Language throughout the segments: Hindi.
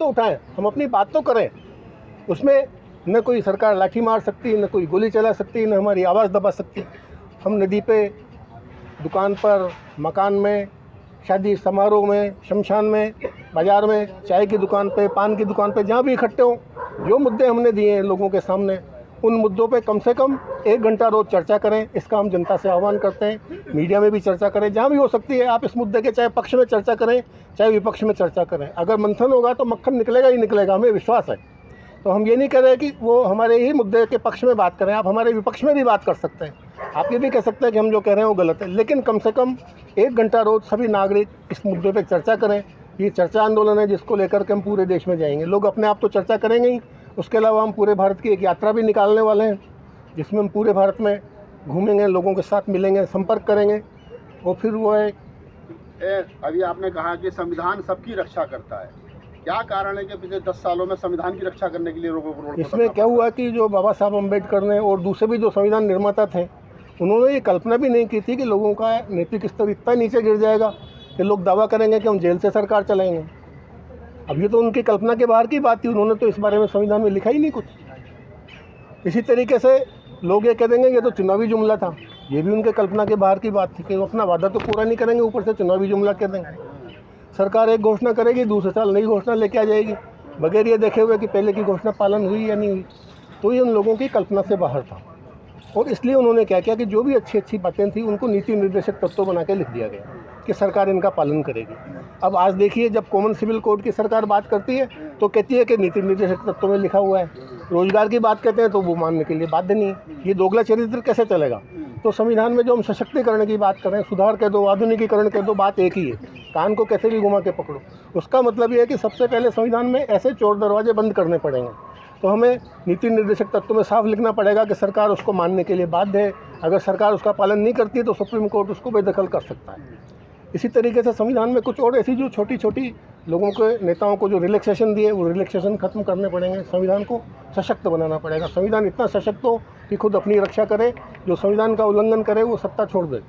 तो उठाएं, हम अपनी बात तो करें। उसमें न कोई सरकार लाठी मार सकती, न कोई गोली चला सकती, न हमारी आवाज़ दबा सकती। हम नदी पे, दुकान पर, मकान में, शादी समारोह में, शमशान में, बाज़ार में, चाय की दुकान पे, पान की दुकान पे, जहाँ भी इकट्ठे हों, जो मुद्दे हमने दिए हैं लोगों के सामने, उन मुद्दों पे कम से कम 1 घंटा रोज़ चर्चा करें। इसका हम जनता से आह्वान करते हैं। मीडिया में भी चर्चा करें, जहाँ भी हो सकती है आप इस मुद्दे के, चाहे पक्ष में चर्चा करें, चाहे विपक्ष में चर्चा करें। अगर मंथन होगा तो मक्खन निकलेगा ही निकलेगा, हमें विश्वास है। तो हम ये नहीं कह रहे कि वो हमारे ही मुद्दे के पक्ष में बात करें, आप हमारे विपक्ष में भी बात कर सकते हैं। आप ये भी कह सकते हैं कि हम जो कह रहे हैं वो गलत है, लेकिन कम से कम 1 घंटा रोज़ सभी नागरिक इस मुद्दे पे चर्चा करें। ये चर्चा आंदोलन है जिसको लेकर के हम पूरे देश में जाएंगे। लोग अपने आप तो चर्चा करेंगे ही, उसके अलावा हम पूरे भारत की एक यात्रा भी निकालने वाले हैं, जिसमें हम पूरे भारत में घूमेंगे, लोगों के साथ मिलेंगे, संपर्क करेंगे। और फिर वो है, अभी आपने कहा कि संविधान सबकी रक्षा करता है, क्या कारण है कि पिछले 10 सालों में संविधान की रक्षा करने के लिए लोगों को इसमें क्या हुआ कि जो बाबा साहब अम्बेडकर ने और दूसरे भी जो संविधान निर्माता थे, उन्होंने ये कल्पना भी नहीं की थी कि लोगों का नैतिक स्तर इतना नीचे गिर जाएगा कि लोग दावा करेंगे कि हम जेल से सरकार चलाएंगे। अब ये तो उनकी कल्पना के बाहर की बात थी, उन्होंने तो इस बारे में संविधान में लिखा ही नहीं कुछ। इसी तरीके से लोग ये कह देंगे ये तो चुनावी जुमला था, ये भी उनके कल्पना के बाहर की बात थी कि वो अपना वादा तो पूरा नहीं करेंगे, ऊपर से चुनावी जुमला कह देंगे। सरकार एक घोषणा करेगी, दूसरे साल नई घोषणा लेके आ जाएगी, बगैर ये देखे हुए कि पहले की घोषणा पालन हुई या नहीं हुई। तो ये उन लोगों की कल्पना से बाहर था, और इसलिए उन्होंने क्या किया कि जो भी अच्छी अच्छी बातें थी उनको नीति निर्देशक तत्व बना के लिख दिया गया कि सरकार इनका पालन करेगी। अब आज देखिए, जब कॉमन सिविल कोड की सरकार बात करती है तो कहती है कि नीति निर्देशक तत्व में लिखा हुआ है, रोजगार की बात कहते हैं तो वो मानने के लिए बाध्य नहीं है। ये दोगला चरित्र कैसे चलेगा? तो संविधान में जो हम सशक्तिकरण की बात करें, सुधार कह दो, आधुनिकीकरण कह दो, बात एक ही है। कान को कैसे भी घुमा के पकड़ो। उसका मतलब ये है कि सबसे पहले संविधान में ऐसे चोर दरवाजे बंद करने पड़ेंगे। तो हमें नीति निर्देशक तत्व में साफ लिखना पड़ेगा कि सरकार उसको मानने के लिए बाध्य है। अगर सरकार उसका पालन नहीं करती है तो सुप्रीम कोर्ट उसको बेदखल कर सकता है। इसी तरीके से संविधान में कुछ और ऐसी जो छोटी छोटी लोगों के, नेताओं को जो रिलैक्सेशन दिए, वो रिलैक्सेशन खत्म करने पड़ेंगे। संविधान को सशक्त बनाना पड़ेगा। संविधान इतना सशक्त हो कि खुद अपनी रक्षा करे, जो संविधान का उल्लंघन करे वो सत्ता छोड़ दे।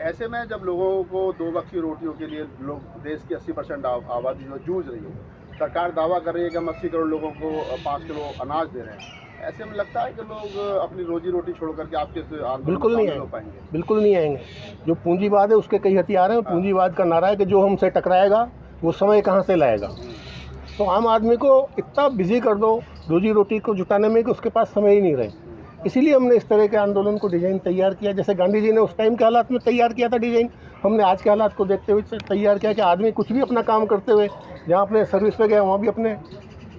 ऐसे में जब लोगों को 2 वक्त की रोटियों के लिए लोग, देश की 80% आबादी जो जूझ रही है, सरकार दावा कर रही है कि हम 80 करोड़ लोगों को 5 किलो अनाज दे रहे हैं, ऐसे में लगता है कि लोग अपनी रोजी रोटी छोड़ करके आपके बिल्कुल नहीं आएंगे, बिल्कुल नहीं आएंगे। जो पूंजीवाद है उसके कई हथियार हैं। पूंजीवाद का नारा है कि जो हमसे टकराएगा वो समय कहाँ से लाएगा। तो आम आदमी को इतना बिजी कर दो रोजी रोटी को जुटाने में कि उसके पास समय ही नहीं रहे। इसीलिए हमने इस तरह के आंदोलन को डिज़ाइन तैयार किया। जैसे गांधी जी ने उस टाइम के हालात में तैयार किया था डिज़ाइन, हमने आज के हालात को देखते हुए तैयार किया कि आदमी कुछ भी अपना काम करते हुए, जहाँ अपने सर्विस पे गया वहाँ भी अपने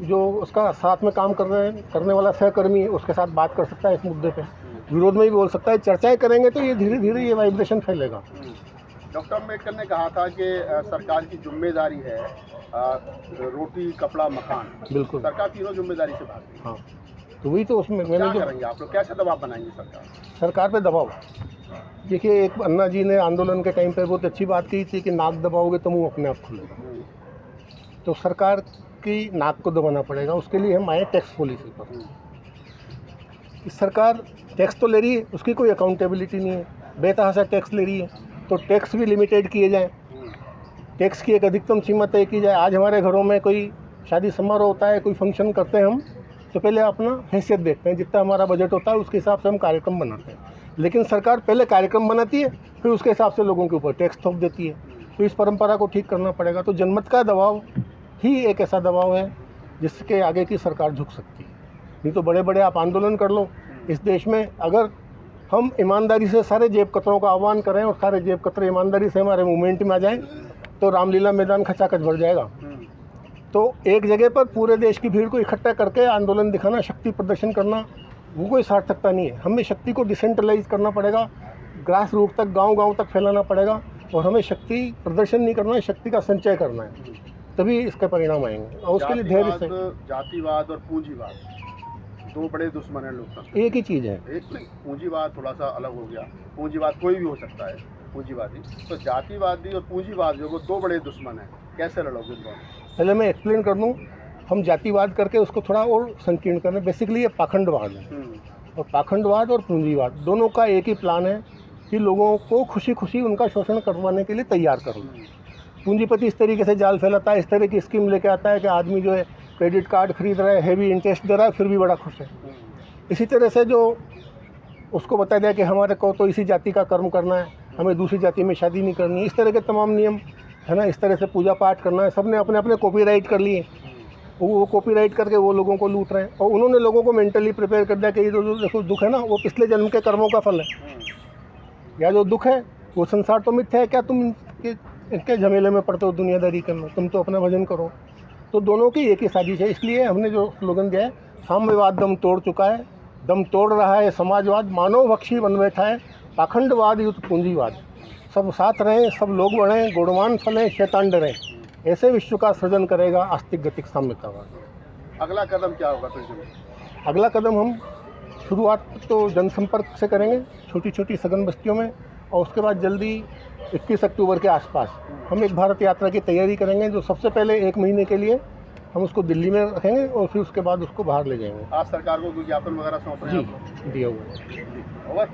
जो उसका साथ में काम करने वाला सहकर्मी है उसके साथ बात कर सकता है। इस मुद्दे पे विरोध में भी बोल सकता है। चर्चाएं करेंगे तो ये धीरे धीरे ये वाइब्रेशन फैलेगा। डॉक्टर अम्बेडकर ने कहा था कि सरकार की जिम्मेदारी है रोटी, कपड़ा, मकान। बिल्कुल, सरकार तीनों जिम्मेदारी से भाग रही है। हाँ, तो वही तो उसमें मैंने क्या करेंगे आप लोग, कैसे दबाव बनाएंगे सरकार पे दबाव? देखिए, एक अन्ना जी ने आंदोलन के टाइम पे बहुत अच्छी बात की थी कि नाक दबाओगे तो मुंह अपने आप खुलेगा। तो सरकार की नाक को दबाना पड़ेगा। उसके लिए हम आए टैक्स पॉलिसी पर। सरकार टैक्स तो ले रही है, उसकी कोई अकाउंटेबिलिटी नहीं है, बेतहाशा टैक्स ले रही है। तो टैक्स भी लिमिटेड किए जाएँ, टैक्स की एक अधिकतम सीमा तय की जाए। आज हमारे घरों में कोई शादी समारोह होता है, कोई फंक्शन करते हैं हम, तो पहले अपना हैसियत देखते हैं, जितना हमारा बजट होता है उसके हिसाब से हम कार्यक्रम बनाते हैं। लेकिन सरकार पहले कार्यक्रम बनाती है, फिर उसके हिसाब से लोगों के ऊपर टैक्स थोप देती है। तो इस परंपरा को ठीक करना पड़ेगा। तो जनमत का दबाव ही एक ऐसा दबाव है जिसके आगे की सरकार झुक सकती है। नहीं तो बड़े बड़े आप आंदोलन कर लो इस देश में, अगर हम ईमानदारी से सारे जेब कतरों का आह्वान करें और सारे जेब कतरे ईमानदारी से हमारे मूवमेंट में आ जाएं, तो रामलीला मैदान खचाखच भर जाएगा। तो एक जगह पर पूरे देश की भीड़ को इकट्ठा करके आंदोलन दिखाना, शक्ति प्रदर्शन करना, वो कोई सार्थकता नहीं है। हमें शक्ति को डिसेंट्रलाइज करना पड़ेगा, ग्रास रूट तक, गांव-गांव तक फैलाना पड़ेगा। और हमें शक्ति प्रदर्शन नहीं करना है, शक्ति का संचय करना है, तभी इसके परिणाम आएंगे। और उसके लिए धैर्य से। जातिवाद और पूंजीवाद 2 बड़े दुश्मन हैं लोकतंत्र। एक ही चीज़ है। एक नहीं, पूंजीवाद थोड़ा सा अलग हो गया। पूंजीवाद कोई भी हो सकता है, पूंजीवादी। तो जातिवादी और पूंजीवाद जो वो 2 बड़े दुश्मन हैं, कैसे लड़ोगे इन दोनों? पहले मैं एक्सप्लेन कर दूँ। हम जातिवाद करके उसको थोड़ा और संकीर्ण करें। बेसिकली ये पाखंडवाद है, और पाखंडवाद और पूंजीवाद दोनों का एक ही प्लान है कि लोगों को खुशी खुशी उनका शोषण करवाने के लिए तैयार करो। पूंजीपति इस तरीके से जाल फैलाता है, इस तरह की स्कीम लेके आता है कि आदमी जो है क्रेडिट कार्ड खरीद रहा है, हैवी इंटरेस्ट दे रहा है, फिर भी बड़ा खुश है। इसी तरह से जो उसको बताया जाए कि हमारे को तो इसी जाति का कर्म करना है, हमें दूसरी जाति में शादी नहीं करनी, इस तरह के तमाम नियम है ना, इस तरह से पूजा पाठ करना है, सब ने अपने अपने कॉपीराइट कर लिए। वो कॉपीराइट करके वो लोगों को लूट रहे हैं और उन्होंने लोगों को मेंटली प्रिपेयर कर दिया कि ये जो देखो दुख है ना, वो पिछले जन्म के कर्मों का फल है, या जो दुख है वो संसार तो मिथ्या है, क्या तुम इनके झमेले में पड़ते हो दुनियादारी करना, तुम तो अपना भजन करो। तो दोनों की एक ही साजिश है। इसलिए हमने जो स्लोगन दिया है, साम्यवाद दम तोड़ चुका है, दम तोड़ रहा है समाजवाद, मानव भक्षी बन बैठा है पाखंडवाद युद्ध पूंजीवाद, सब साथ रहें, सब लोग बढ़ें, गुणवान फलें, शैतान डरें, ऐसे विश्व का सृजन करेगा आस्तिक गतिक साम्यतावाद। अगला कदम क्या होगा फिर? अगला कदम हम शुरुआत तो जनसंपर्क से करेंगे छोटी छोटी सघन बस्तियों में, और उसके बाद जल्दी 21 अक्टूबर के आसपास हम एक भारत यात्रा की तैयारी करेंगे, जो सबसे पहले 1 महीने के लिए हम उसको दिल्ली में रखेंगे और फिर उसके बाद उसको बाहर ले जाएंगे। आज सरकार को कोई ज्ञापन वगैरह सौंप रहे हैं? जी, दिया हुआ है। ओवर।